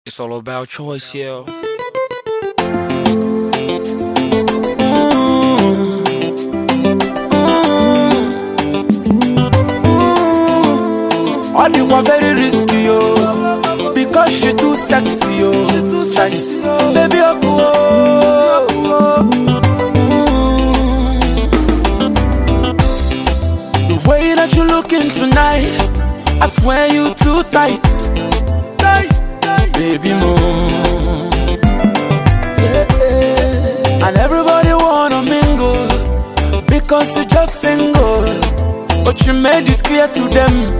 It's all about choice, yeah. All you are very risky, yo, because she too sexy, yo. She too sexy, yo. Baby, the way that you looking tonight, I swear you too tight. Baby, more. And everybody wanna mingle because you're just single. But you made it clear to them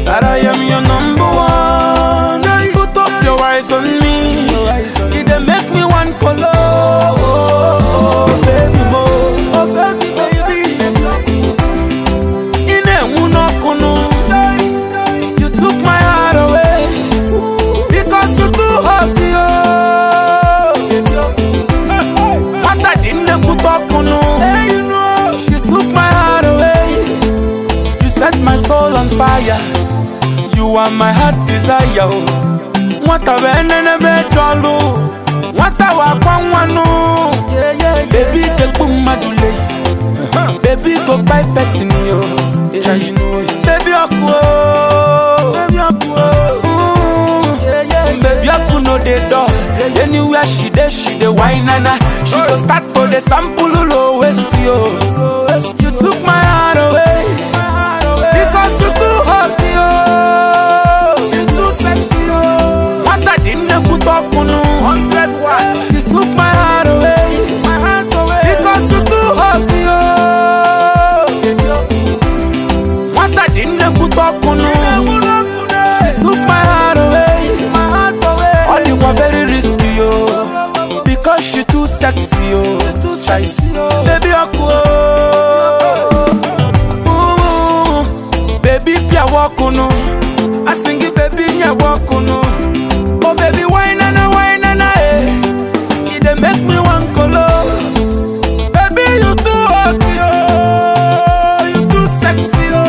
that I am your number one. Put up your eyes on me. It dey make me one follow. Oh, baby, more. Oh, baby, baby. You took my heart away because you too hot, yo. What I didn't put up on, she took my heart away. You set my soul on fire. You are my heart desire. What a venene betolo. What a wakwano. Baby, the kumadule. Baby, go by person, yo. Baby, baby, I know the door. Anywhere she dey wine and she go start to the sample low waist, yo. You took my heart away because you too hot, yo. You too sexy, yo. What I didn't put up on 100 watts. She took my heart away because you too hot, yo. What I didn't put up on, she took my heart away. All you are very risky, yo, because she too sexy, yo. Baby, baby, pia wakuno. I sing it, baby, nya wakuno. Oh, baby, wine and eh. It dey make me one color. Baby, you too hot, yo. You too sexy, yo.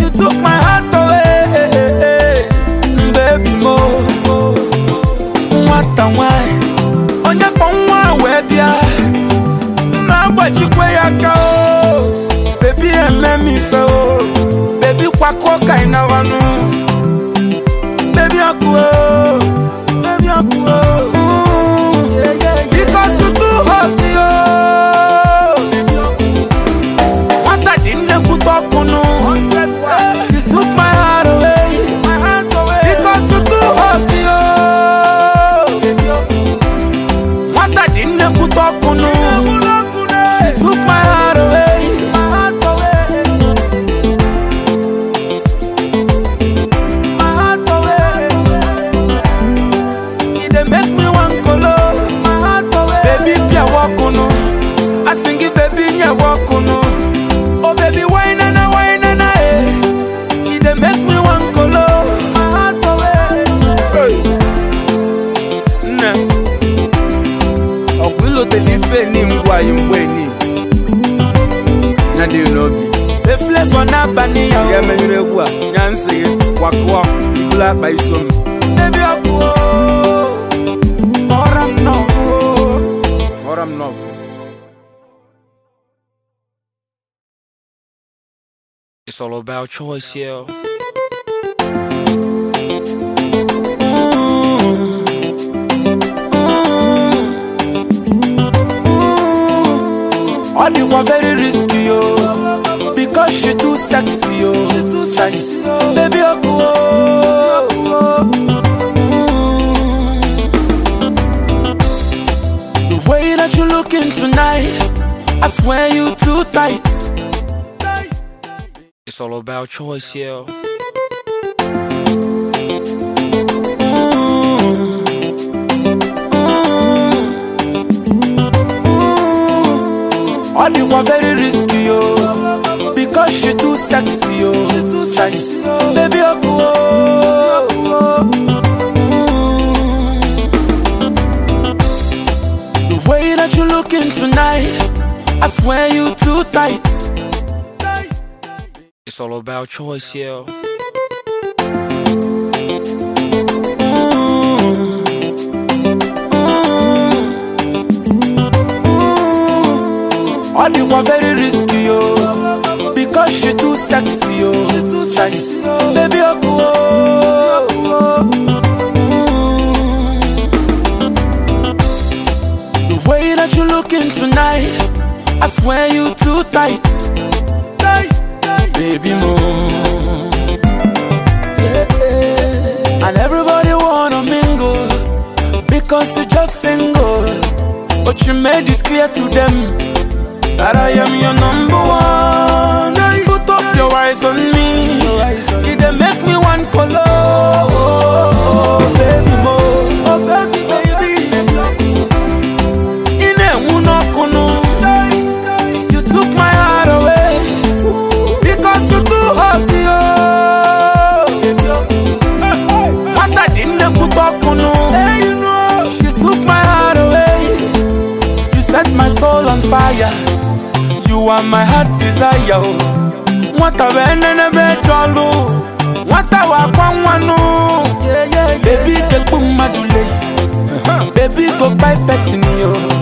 You took my heart away, baby, mo. What a wine. On your phone, where they are. Now, what you wear, baby, and let me feel. Baby, quack, kind of one. Baby, I go. Baby, I go. Because you too hot, yo. What I didn't put up on, she took my heart away because you too hot, yo. What I didn't put up on, she took my heart away. My heart away. It dey make me one color. My heart away. Baby, pia wakuno. I sing it, baby, nya wakuno. Oh, baby, wine and eh. It dey make me one color. My heart away. Nah. Oh, we'll tell you fame why you waiting. Now do you know me? The flavor na bani ya. Yeah, me you know Nancy, wakwa, ikula by some. Baby, akwo. Oram no. It's all about choice, yeah. All you are very risky, yo, because she too sexy, yo. She too sexy, yo. Baby, the way that you looking tonight, I swear you too tight. It's all about choice, yeah. All you are very risky, yo, because she too sexy, yo. She too sexy, yo. Baby, the way that you looking tonight, I swear you too tight. It's all about choice, yeah. baby okuo. The way that you looking tonight, I swear you too tight, baby more. And everybody wanna mingle because you're just single, but you made it clear to them that I am your number one. Put up your eyes on me, it dey make me one color. Oh, baby mo, oh baby, in a munokono, you took my heart away because you too hot, yo. What I didn't put up on, she took my heart away. You set my soul on fire. You are my heart desire. What a venene betolo. What a wakwano. Baby, the boom madule. Baby, go by person yo.